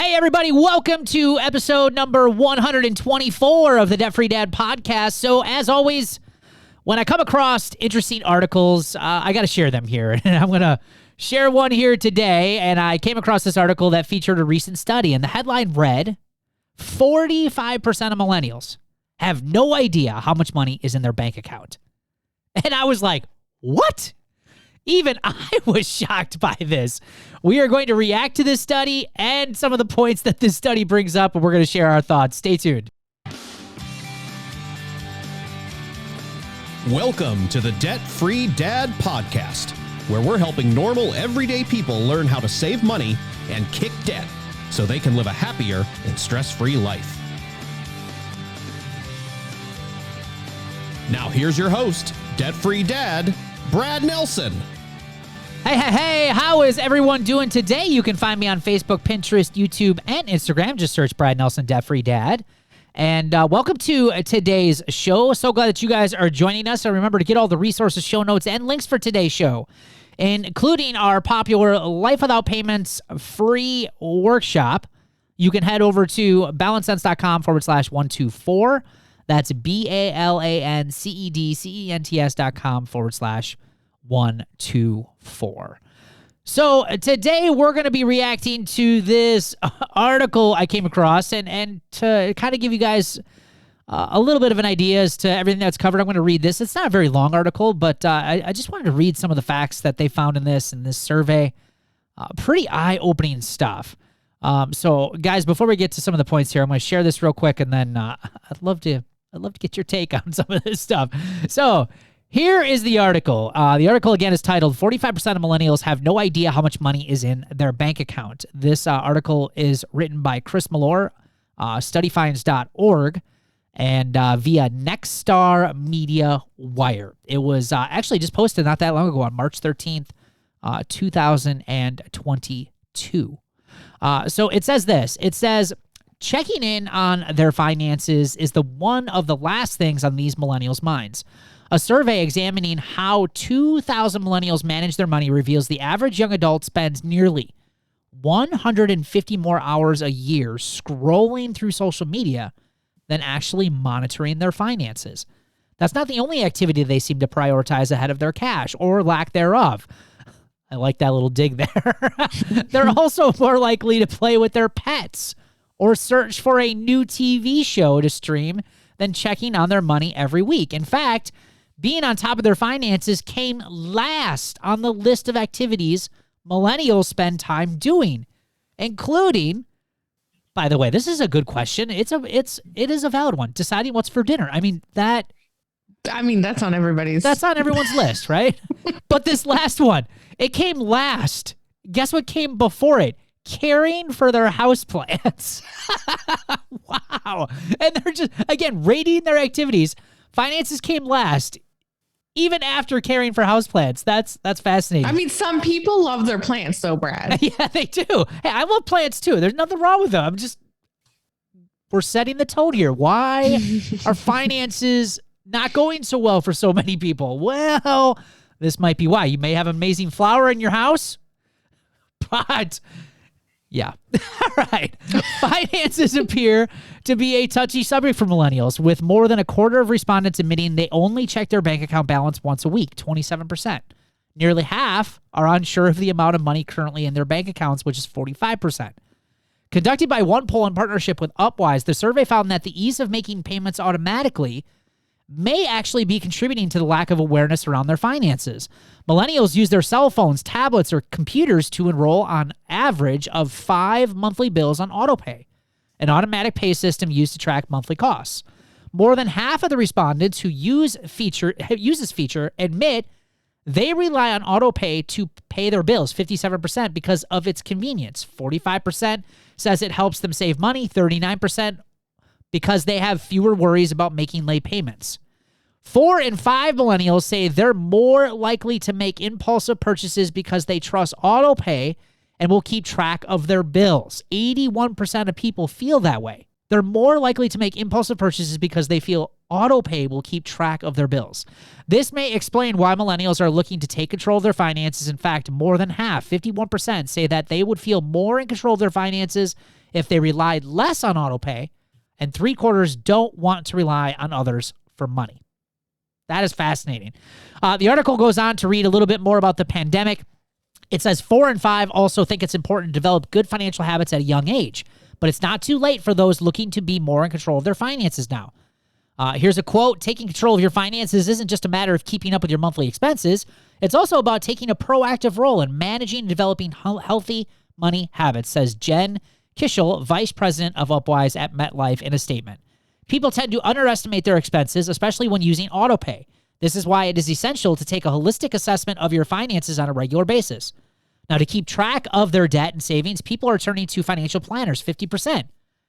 Hey, everybody, welcome to episode number 124 of the Debt Free Dad podcast. So, as always, when I come across interesting articles, I got to share them here. And I'm going to share one here today. And I came across this article that featured a recent study. And the headline read, 45% of millennials have no idea how much money is in their bank account. And I was like, what? Even I was shocked by this. We are going to react to this study and some of the points that this study brings up, and we're going to share our thoughts. Stay tuned. Welcome to the Debt Free Dad podcast, where we're helping normal, everyday people learn how to save money and kick debt so they can live a happier and stress-free life. Now here's your host, Debt Free Dad, Brad Nelson. Hey, how is everyone doing today? You can find me on Facebook, Pinterest, YouTube, and Instagram. Just search Brad Nelson, Debt Free Dad. And welcome to today's show. So glad that you guys are joining us. And remember to get all the resources, show notes, and links for today's show, including our popular Life Without Payments free workshop. You can head over to balancesense.com/124. That's BALANCEDCENTS.com/124. So today we're going to be reacting to this article I came across and to kind of give you guys a little bit of an idea as to everything that's covered. I'm going to read this. It's not a very long article, but I just wanted to read some of the facts that they found in this survey. Pretty eye-opening stuff. So guys, before we get to some of the points here, I'm going to share this real quick, and then I'd love to get your take on some of this stuff. So here is the article. The article, again, is titled 45% of Millennials Have No Idea How Much Money is in Their Bank Account. This article is written by Chris Malore, studyfinds.org, and via Nexstar Media Wire. It was actually just posted not that long ago on March 13th, 2022. So it says this. It says, checking in on their finances is one of the last things on these millennials' minds. A survey examining how 2,000 millennials manage their money reveals the average young adult spends nearly 150 more hours a year scrolling through social media than actually monitoring their finances. That's not the only activity they seem to prioritize ahead of their cash or lack thereof. I like that little dig there. They're also more likely to play with their pets or search for a new TV show to stream than checking on their money every week. In fact, being on top of their finances came last on the list of activities millennials spend time doing, including, by the way, this is a good question. It is a valid one. Deciding what's for dinner. That's on everybody's. That's on everyone's list, right? But this last one, it came last. Guess what came before it? Caring for their houseplants. Wow. And they're just, again, rating their activities. Finances came last, even after caring for houseplants. That's fascinating. Some people love their plants, though, Brad. Yeah, they do. Hey, I love plants, too. There's nothing wrong with them. We're setting the tone here. Why are finances not going so well for so many people? Well, this might be why. You may have an amazing flower in your house, but yeah. All right. Finances appear to be a touchy subject for millennials, with more than a quarter of respondents admitting they only check their bank account balance once a week, 27%. Nearly half are unsure of the amount of money currently in their bank accounts, which is 45%. Conducted by one poll in partnership with Upwise, the survey found that the ease of making payments automatically may actually be contributing to the lack of awareness around their finances. Millennials use their cell phones, tablets, or computers to enroll on average of 5 monthly bills on Autopay, an automatic pay system used to track monthly costs. More than half of the respondents who use this feature admit they rely on Autopay to pay their bills, 57%, because of its convenience. 45% says it helps them save money, 39% because they have fewer worries about making late payments. 4 in 5 millennials say they're more likely to make impulsive purchases because they trust Autopay and will keep track of their bills. 81% of people feel that way. They're more likely to make impulsive purchases because they feel Autopay will keep track of their bills. This may explain why millennials are looking to take control of their finances. In fact, more than half, 51%, say that they would feel more in control of their finances if they relied less on Autopay, and 3/4 don't want to rely on others for money. That is fascinating. The article goes on to read a little bit more about the pandemic. It says 4 in 5 also think it's important to develop good financial habits at a young age, but it's not too late for those looking to be more in control of their finances now. Here's a quote: taking control of your finances isn't just a matter of keeping up with your monthly expenses. It's also about taking a proactive role in managing and developing healthy money habits, says Jen Kishel, vice president of Upwise at MetLife, in a statement. People tend to underestimate their expenses, especially when using Autopay. This is why it is essential to take a holistic assessment of your finances on a regular basis. Now, to keep track of their debt and savings, people are turning to financial planners, 50%.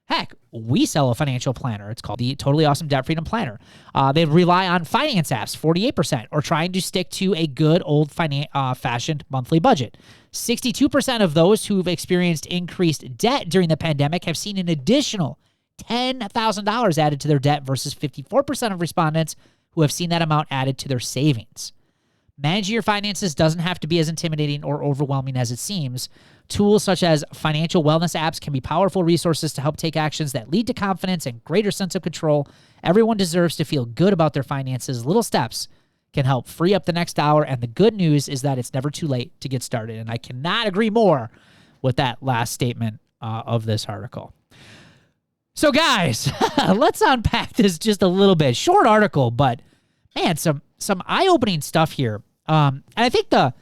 Heck, we sell a financial planner. It's called the Totally Awesome Debt Freedom Planner. They rely on finance apps, 48%, or trying to stick to a good old-fashioned monthly budget. 62% of those who've experienced increased debt during the pandemic have seen an additional $10,000 added to their debt versus 54% of respondents who have seen that amount added to their savings. Managing your finances doesn't have to be as intimidating or overwhelming as it seems. Tools such as financial wellness apps can be powerful resources to help take actions that lead to confidence and greater sense of control. Everyone deserves to feel good about their finances. Little steps can help free up the next hour, and the good news is that it's never too late to get started. And I cannot agree more with that last statement of this article. So guys, let's unpack this just a little bit. Short article, but man, some eye-opening stuff here. And I think the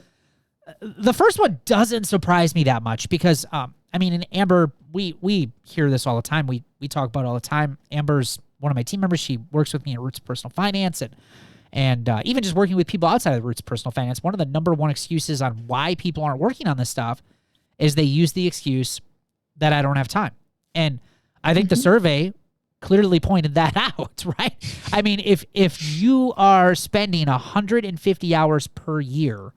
first one doesn't surprise me that much because, I mean, in Amber, we hear this all the time. We talk about it all the time. Amber's one of my team members. She works with me at Roots Personal Finance, and even just working with people outside of Roots Personal Finance, one of the number one excuses on why people aren't working on this stuff is they use the excuse that I don't have time. And I think the survey clearly pointed that out, right? I mean, if you are spending 150 hours per year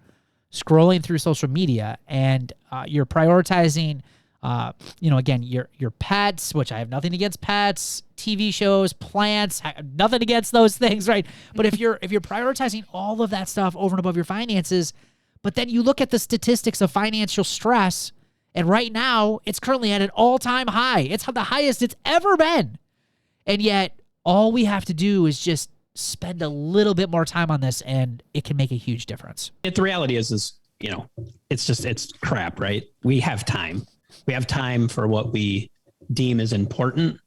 scrolling through social media and you're prioritizing, again, your pets, which I have nothing against pets, TV shows, plants, nothing against those things, right? But if you're prioritizing all of that stuff over and above your finances, but then you look at the statistics of financial stress, and right now it's currently at an all-time high. It's the highest it's ever been. And yet all we have to do is just spend a little bit more time on this and it can make a huge difference. The reality is, it's crap, right? We have time. We have time for what we deem as important,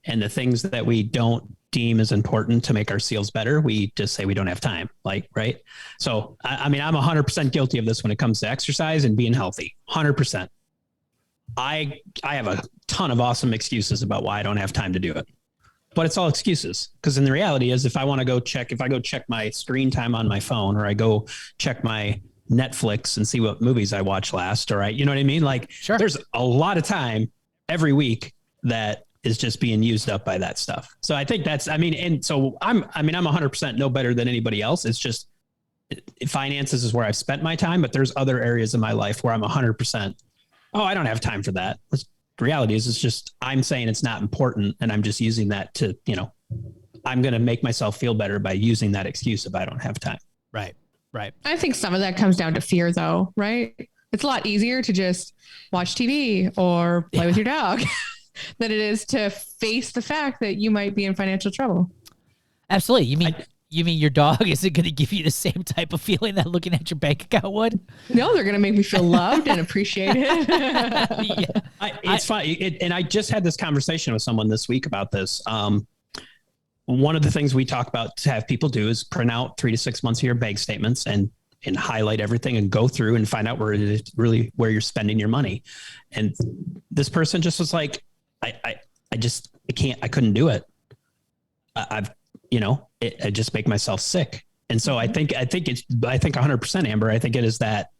and the things that we don't deem as important to make our seals better, we just say we don't have time, right? So, I mean, I'm 100% guilty of this when it comes to exercise and being healthy, 100%. I have a ton of awesome excuses about why I don't have time to do it. But it's all excuses, because in the reality is if I go check my screen time on my phone, or I go check my Netflix and see what movies I watched last, or you know what I mean? Sure. There's a lot of time every week that is just being used up by that stuff. So I think I'm 100% no better than anybody else. It's just finances is where I've spent my time, but there's other areas in my life where I'm 100%. Oh, I don't have time for that. The reality is it's just, I'm saying it's not important. And I'm just using that to, I'm going to make myself feel better by using that excuse if I don't have time. Right. I think some of that comes down to fear though, right? It's a lot easier to just watch TV or play with your dog than it is to face the fact that you might be in financial trouble. Absolutely. You mean your dog isn't going to give you the same type of feeling that looking at your bank account would? No, they're going to make me feel loved and appreciated. It's fun. And I just had this conversation with someone this week about this. One of the things we talk about to have people do is print out 3 to 6 months of your bank statements and highlight everything and go through and find out where it is really where you're spending your money. And this person just was like, I couldn't do it. I just make myself sick. And so I think 100% Amber, I think it is that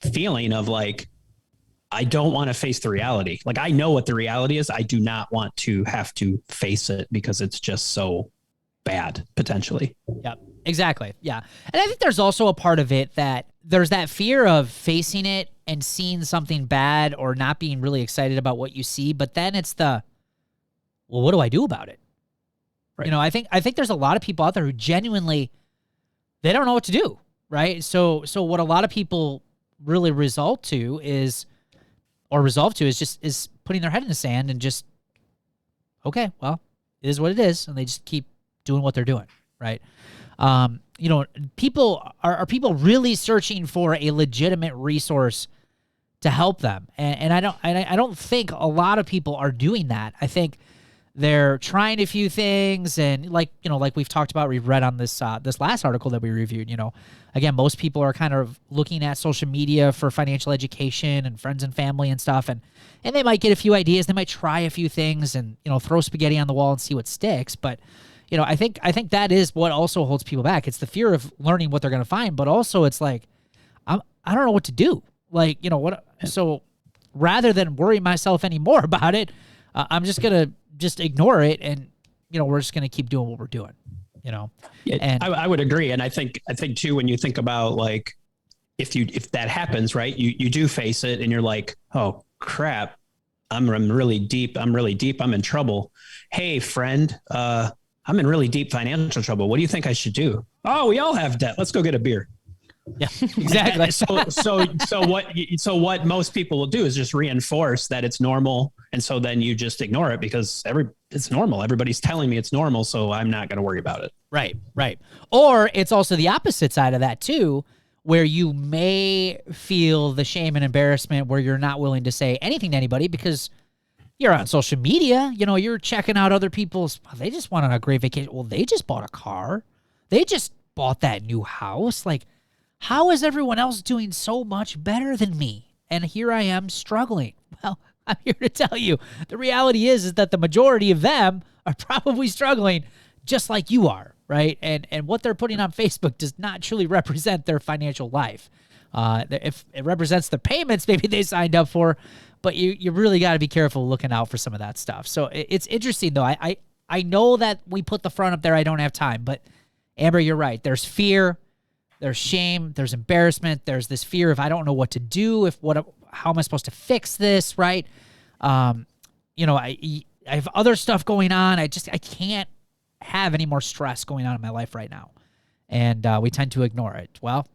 feeling of like, I don't want to face the reality. Like, I know what the reality is. I do not want to have to face it because it's just so bad potentially. Yep, exactly. Yeah. And I think there's also a part of it that there's that fear of facing it and seeing something bad or not being really excited about what you see. But then it's well, what do I do about it? Right. You know, I think there's a lot of people out there who genuinely, they don't know what to do, right? So what a lot of people really resolve to is putting their head in the sand and just, okay, well, it is what it is, and they just keep doing what they're doing, right? You know, people are people really searching for a legitimate resource to help them, and I don't think a lot of people are doing that. I think they're trying a few things, and like we've talked about, we've read on this this last article that we reviewed. You know, again, most people are kind of looking at social media for financial education and friends and family and stuff, and they might get a few ideas, they might try a few things, and throw spaghetti on the wall and see what sticks. But I think that is what also holds people back. It's the fear of learning what they're going to find, but also it's like I don't know what to do. Like what? So rather than worry myself anymore about it, I'm just gonna ignore it, and we're just gonna keep doing what we're doing. Yeah, and I would agree, and I think too, when you think about like if that happens, right, you do face it, and you're like, oh crap, I'm really deep. I'm in trouble. Hey friend, I'm in really deep financial trouble. What do you think I should do? Oh, we all have debt. Let's go get a beer. Yeah, exactly. So what most people will do is just reinforce that it's normal. And so then you just ignore it because it's normal. Everybody's telling me it's normal, so I'm not going to worry about it. Right. Or it's also the opposite side of that too, where you may feel the shame and embarrassment where you're not willing to say anything to anybody because you're on social media. You're checking out other people's, they just went on a great vacation. Well, they just bought a car. They just bought that new house. Like, how is everyone else doing so much better than me? And here I am struggling. Well, I'm here to tell you, the reality is that the majority of them are probably struggling just like you are, right? And what they're putting on Facebook does not truly represent their financial life. If it represents the payments maybe they signed up for, but you really got to be careful looking out for some of that stuff. So it's interesting, though. I know that we put the front up there, I don't have time, but Amber, you're right. There's fear. There's shame, there's embarrassment, there's this fear of I don't know what to do, how am I supposed to fix this, right? I have other stuff going on. I can't have any more stress going on in my life right now. And we tend to ignore it. Well,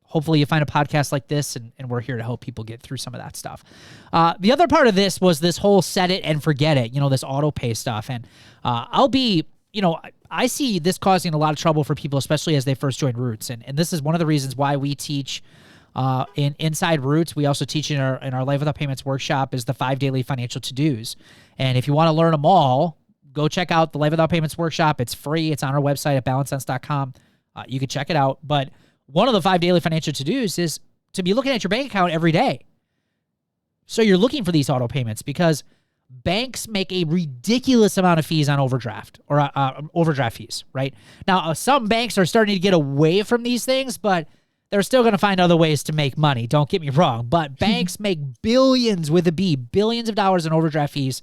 hopefully you find a podcast like this, and we're here to help people get through some of that stuff. The other part of this was this whole set it and forget it, this Autopay stuff. And I see this causing a lot of trouble for people, especially as they first join Roots. And this is one of the reasons why we teach inside Roots. We also teach in our Life Without Payments workshop is the 5 daily financial to-dos. And if you want to learn them all, go check out the Life Without Payments workshop. It's free. It's on our website at balancesense.com. You can check it out. But one of the 5 daily financial to-dos is to be looking at your bank account every day. So you're looking for these auto payments because banks make a ridiculous amount of fees on overdraft or overdraft fees, right? Now, some banks are starting to get away from these things, but they're still going to find other ways to make money. Don't get me wrong. But banks make billions with a B, billions of dollars in overdraft fees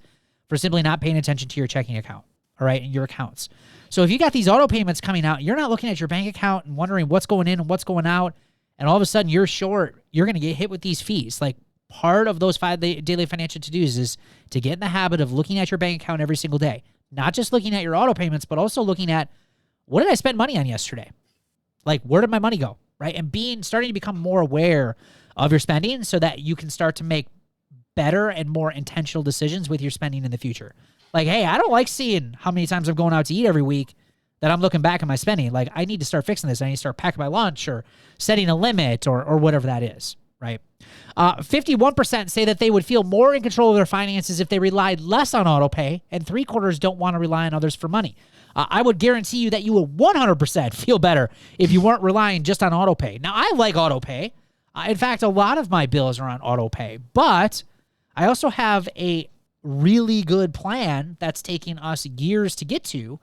for simply not paying attention to your checking account, all right, and your accounts. So if you got these auto payments coming out, you're not looking at your bank account and wondering what's going in and what's going out, and all of a sudden you're short, you're going to get hit with these fees. Like, part of those 5 daily financial to-dos is to get in the habit of looking at your bank account every single day. Not just looking at your auto payments, but also looking at what did I spend money on yesterday? Like, where did my money go, right? And starting to become more aware of your spending so that you can start to make better and more intentional decisions with your spending in the future. Like, hey, I don't like seeing how many times I'm going out to eat every week that I'm looking back at my spending. Like, I need to start fixing this. I need to start packing my lunch or setting a limit or whatever that is. Right. 51% say that they would feel more in control of their finances if they relied less on autopay, and 3/4 don't want to rely on others for money. I would guarantee you that you would 100% feel better if you weren't relying just on autopay. Now, I like autopay. In fact, a lot of my bills are on autopay, but I also have a really good plan that's taking us years to get to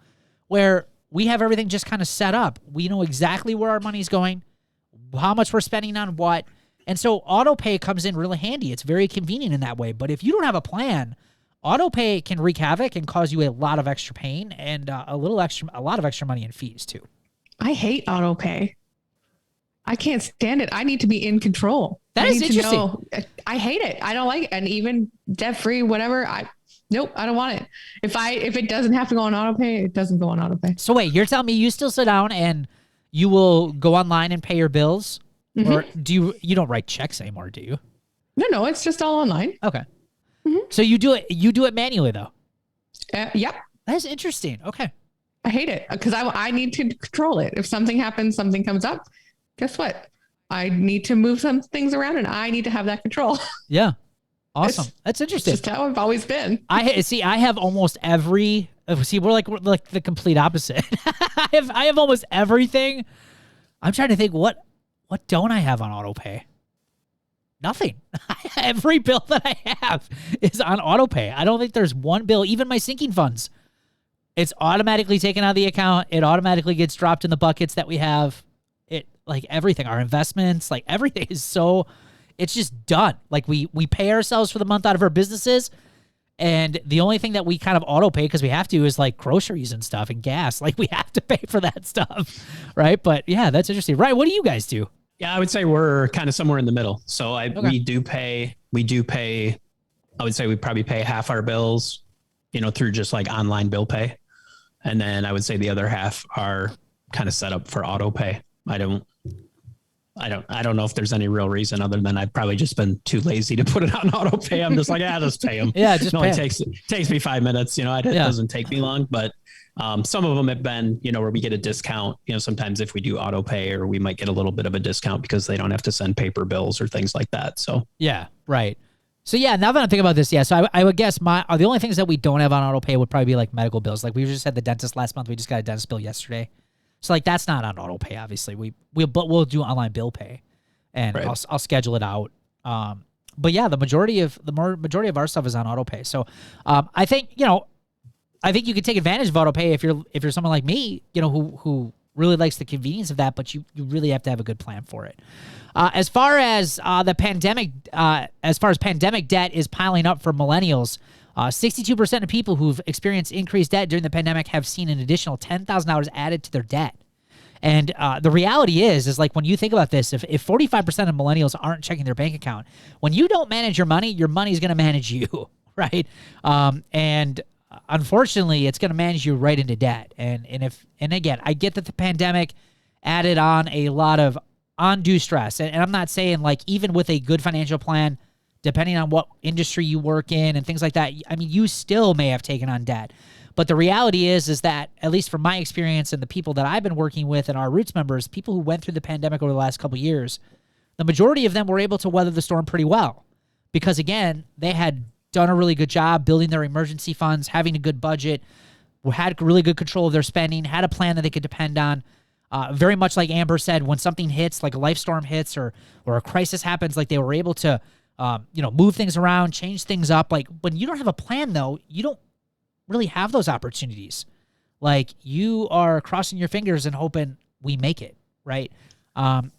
where we have everything just kind of set up. We know exactly where our money's going, how much we're spending on what. And so autopay comes in really handy. It's very convenient in that way. But if you don't have a plan, autopay can wreak havoc and cause you a lot of extra pain and a lot of extra money in fees too. I hate autopay. I can't stand it. I need to be in control. That is interesting. I hate it. I don't like it. And even debt free, whatever. Nope, I don't want it. If it doesn't have to go on autopay, it doesn't go on autopay. So wait, you're telling me you still sit down and you will go online and pay your bills? Or do you don't write checks anymore, do you? No, it's just all online. Okay. So you do it manually though? Yep. That's interesting. Okay. I hate it because I need to control it. If something happens, something comes up, guess what? I need to move some things around and I need to have that contral. Yeah. Awesome. That's interesting. It's just how I've always been. I have almost every, we're like the complete opposite. I have almost everything. I'm trying to think what don't I have on autopay? Nothing. Every bill that I have is on autopay. I don't think there's one bill, even my sinking funds. It's automatically taken out of the account. It automatically gets dropped in the buckets that we have. It like everything, our investments, like everything is so, it's just done. Like we pay ourselves for the month out of our businesses. And the only thing that we kind of auto pay because we have to is like groceries and stuff and gas. Like we have to pay for that stuff. Right. But yeah, that's interesting. Right. What do you guys do? Yeah, I would say we're kind of somewhere in the middle. So we do pay, I would say we probably pay half our bills, through just like online bill pay. And then I would say the other half are kind of set up for auto pay. I don't know if there's any real reason other than I've probably just been too lazy to put it on auto pay. I'm just like, just pay them. Yeah, just it takes me 5 minutes. It doesn't take me long, but some of them have been, where we get a discount, sometimes if we do auto pay or we might get a little bit of a discount because they don't have to send paper bills or things like that. So yeah, right. So yeah, now that I'm thinking about this, so I would guess the only things that we don't have on auto pay would probably be like medical bills. Like we just had the dentist last month. We just got a dentist bill yesterday. So like that's not on auto pay, obviously. But we'll do online bill pay, and right. I'll schedule it out. But yeah, the majority of our stuff is on auto pay. So I think you can take advantage of auto pay if you're someone like me, who really likes the convenience of that, but you really have to have a good plan for it. As far as pandemic debt is piling up for millennials, 62% of people who've experienced increased debt during the pandemic have seen an additional $10,000 added to their debt. And the reality is like when you think about this, if 45% of millennials aren't checking their bank account, when you don't manage your money is going to manage you, right? And unfortunately, it's going to manage you right into debt. And again, I get that the pandemic added on a lot of undue stress. And I'm not saying like even with a good financial plan, depending on what industry you work in and things like that, I mean, you still may have taken on debt. But the reality is that, at least from my experience and the people that I've been working with and our Roots members, people who went through the pandemic over the last couple of years, the majority of them were able to weather the storm pretty well. Because again, they had done a really good job building their emergency funds, having a good budget, had really good control of their spending, had a plan that they could depend on. Very much like Amber said, when something hits, like a life storm hits or a crisis happens, like they were able to, move things around, change things up. Like when you don't have a plan, though, you don't really have those opportunities. Like you are crossing your fingers and hoping we make it, right?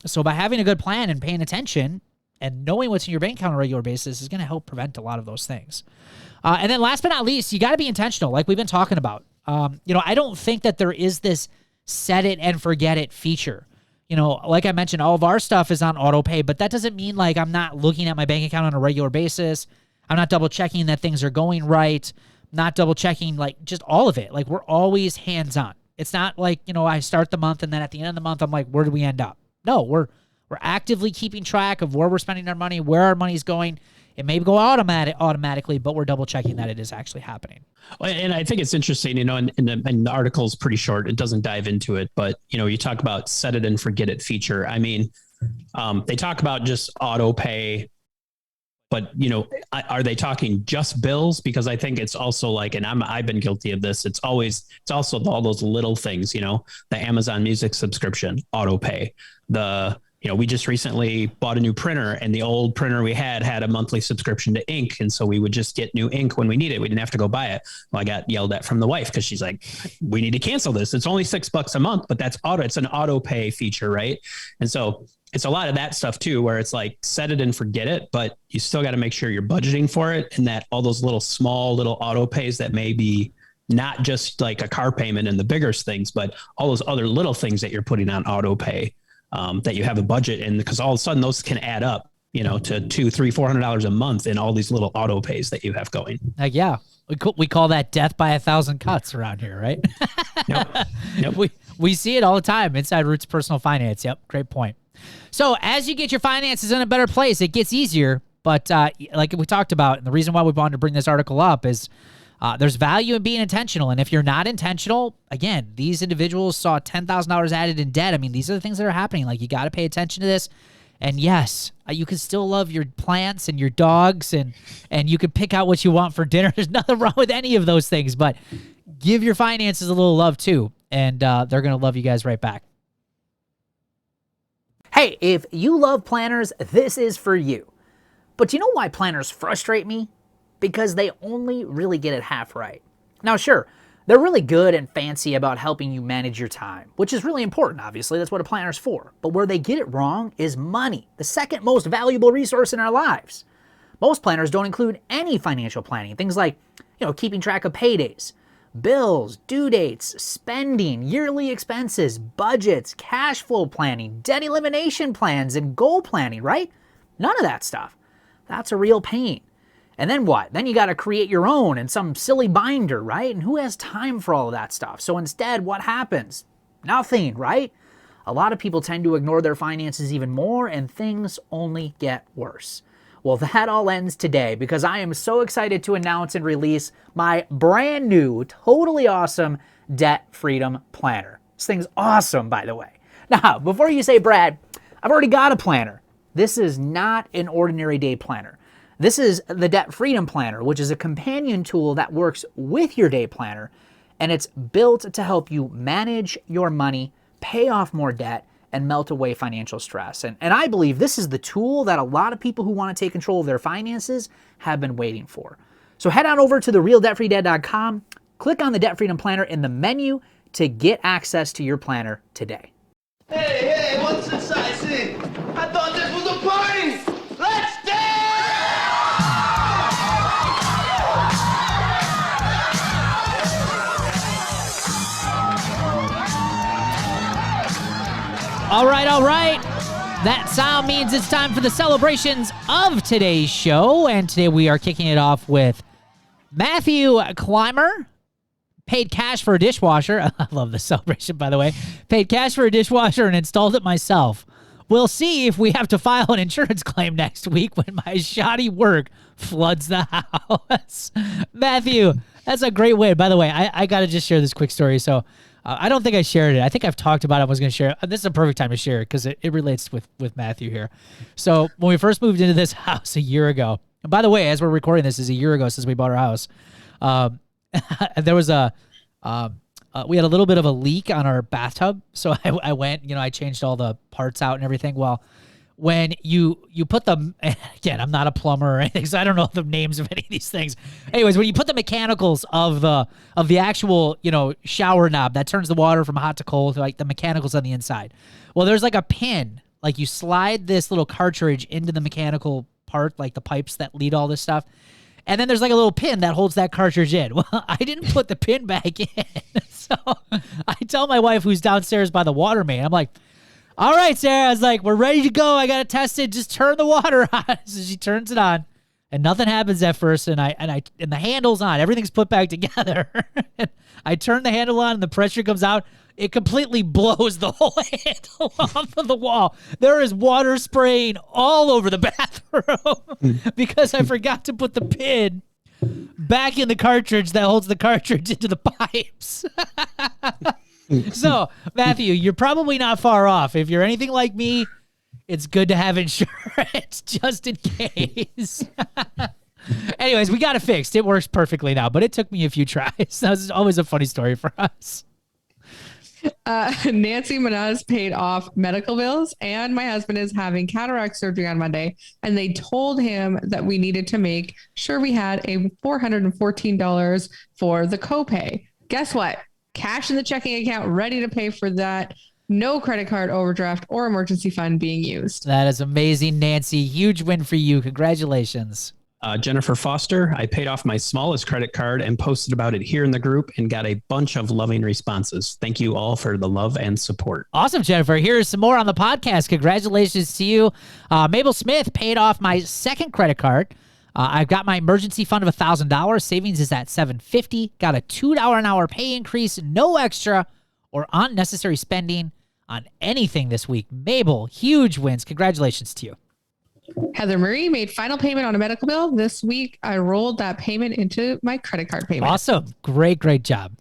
So by having a good plan and paying attention and knowing what's in your bank account on a regular basis is going to help prevent a lot of those things. And then last but not least, you got to be intentional, like we've been talking about. I don't think that there is this set it and forget it feature. Like I mentioned, all of our stuff is on auto pay, but that doesn't mean like I'm not looking at my bank account on a regular basis. I'm not double checking that things are going right. Not double checking, like just all of it. Like we're always hands on. It's not like, I start the month and then at the end of the month, I'm like, where do we end up? No, we're actively keeping track of where we're spending our money, where our money's going. It may go automatically, but we're double checking that it is actually happening. And I think it's interesting, and the article is pretty short. It doesn't dive into it, but you talk about set it and forget it feature. I mean, they talk about just auto pay, but are they talking just bills? Because I think it's also like, and I've been guilty of this. It's also all those little things, the Amazon Music subscription, auto pay, we just recently bought a new printer and the old printer we had a monthly subscription to ink. And so we would just get new ink when we need it. We didn't have to go buy it. Well, I got yelled at from the wife because she's like, we need to cancel this. It's only $6 a month, but it's an auto pay feature. Right. And so it's a lot of that stuff too, where it's like set it and forget it, but you still got to make sure you're budgeting for it. And that all those small little auto pays that may be not just like a car payment and the bigger things, but all those other little things that you're putting on auto pay. That you have a budget in, because all of a sudden those can add up, to $200, $300, $400 a month in all these little auto pays that you have going. Yeah. We call that death by 1,000 cuts around here, right? Yep. We see it all the time inside Roots Personal Finance. Yep, great point. So as you get your finances in a better place, it gets easier. But like we talked about, and the reason why we wanted to bring this article up is there's value in being intentional. And if you're not intentional, again, these individuals saw $10,000 added in debt. I mean, these are the things that are happening. Like, you got to pay attention to this. And yes, you can still love your plants and your dogs, and you can pick out what you want for dinner. There's nothing wrong with any of those things, but give your finances a little love too, and they're going to love you guys right back. Hey, if you love planners, this is for you. But you know why planners frustrate me? Because they only really get it half right. Now, sure, they're really good and fancy about helping you manage your time, which is really important, obviously. That's what a planner's for. But where they get it wrong is money, the second most valuable resource in our lives. Most planners don't include any financial planning. Things like, keeping track of paydays, bills, due dates, spending, yearly expenses, budgets, cash flow planning, debt elimination plans, and goal planning, right? None of that stuff. That's a real pain. And then what? Then you got to create your own in some silly binder, right? And who has time for all of that stuff? So instead, what happens? Nothing, right? A lot of people tend to ignore their finances even more, and things only get worse. Well, that all ends today, because I am so excited to announce and release my brand new, totally awesome Debt Freedom Planner. This thing's awesome, by the way. Now, before you say, Brad, I've already got a planner. This is not an ordinary day planner. This is the Debt Freedom Planner, which is a companion tool that works with your day planner, and it's built to help you manage your money, pay off more debt, and melt away financial stress. And I believe this is the tool that a lot of people who want to take control of their finances have been waiting for. So head on over to therealdebtfreedad.com, click on the Debt Freedom Planner in the menu to get access to your planner today. Hey, what's this I see? I thought this was a party! Let's dance! All right. That sound means it's time for the celebrations of today's show. And today we are kicking it off with Matthew Clymer. Paid cash for a dishwasher. I love this celebration, by the way. Paid cash for a dishwasher and installed it myself. We'll see if we have to file an insurance claim next week when my shoddy work floods the house. Matthew, that's a great way. By the way, I got to just share this quick story. So I don't think I shared it. I think I've talked about it. I was going to share it. This is a perfect time to share it because it relates with Matthew here. So when we first moved into this house a year ago, and by the way, as we're recording this, is a year ago since we bought our house. There was we had a little bit of a leak on our bathtub. So I went, I changed all the parts out and everything. Well, when you put them, again, I'm not a plumber or anything, so I don't know the names of any of these things. Anyways, when you put the mechanicals of the actual, shower knob that turns the water from hot to cold, like the mechanicals on the inside. Well, there's like a pin, like you slide this little cartridge into the mechanical part, like the pipes that lead all this stuff. And then there's like a little pin that holds that cartridge in. Well, I didn't put the pin back in. So I tell my wife, who's downstairs by the water main, I'm like, all right, Sarah. I was like, we're ready to go. I got to test it. Just turn the water on. So she turns it on, and nothing happens at first. And the handle's on. Everything's put back together. I turn the handle on, and the pressure comes out. It completely blows the whole handle off of the wall. There is water spraying all over the bathroom because I forgot to put the pin back in the cartridge that holds the cartridge into the pipes. So, Matthew, you're probably not far off. If you're anything like me, it's good to have insurance just in case. Anyways, we got it fixed. It works perfectly now, but it took me a few tries. That was always a funny story for us. Nancy Manaz paid off medical bills, and my husband is having cataract surgery on Monday, and they told him that we needed to make sure we had a $414 for the copay. Guess what? Cash in the checking account, ready to pay for that. No credit card, overdraft, or emergency fund being used. That is amazing, Nancy. Huge win for you. Congratulations. Jennifer Foster, I paid off my smallest credit card and posted about it here in the group and got a bunch of loving responses. Thank you all for the love and support. Awesome, Jennifer. Here's some more on the podcast. Congratulations to you. Mabel Smith paid off my second credit card. I've got my emergency fund of $1,000. Savings is at $750. Got a $2 an hour pay increase. No extra or unnecessary spending on anything this week. Mabel, huge wins. Congratulations to you. Heather Marie made final payment on a medical bill. This week, I rolled that payment into my credit card payment. Awesome. Great job.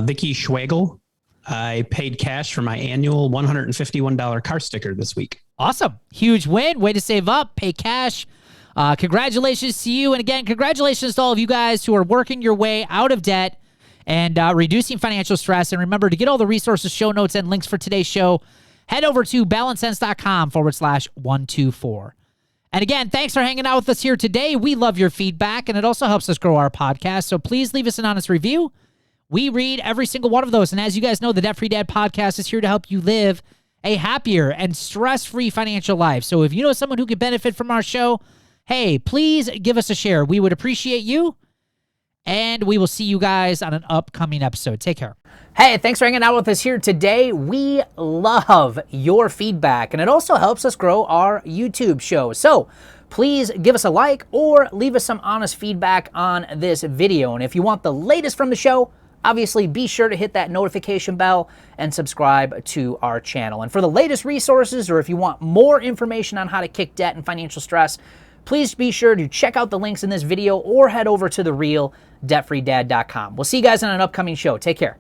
Vicky Schwagel, I paid cash for my annual $151 car sticker this week. Awesome. Huge win. Way to save up, pay cash. Congratulations to you. And again, congratulations to all of you guys who are working your way out of debt and reducing financial stress. And remember, to get all the resources, show notes, and links for today's show, head over to balancesense.com/124. And again, thanks for hanging out with us here today. We love your feedback, and it also helps us grow our podcast. So please leave us an honest review. We read every single one of those. And as you guys know, the Debt Free Dad podcast is here to help you live a happier and stress-free financial life. So if you know someone who could benefit from our show, hey, please give us a share. We would appreciate you. And we will see you guys on an upcoming episode. Take care. Hey, thanks for hanging out with us here today. We love your feedback, and it also helps us grow our YouTube show. So please give us a like or leave us some honest feedback on this video. And if you want the latest from the show, obviously be sure to hit that notification bell and subscribe to our channel. And for the latest resources, or if you want more information on how to kick debt and financial stress, please be sure to check out the links in this video or head over to therealdebtfreedad.com. We'll see you guys on an upcoming show. Take care.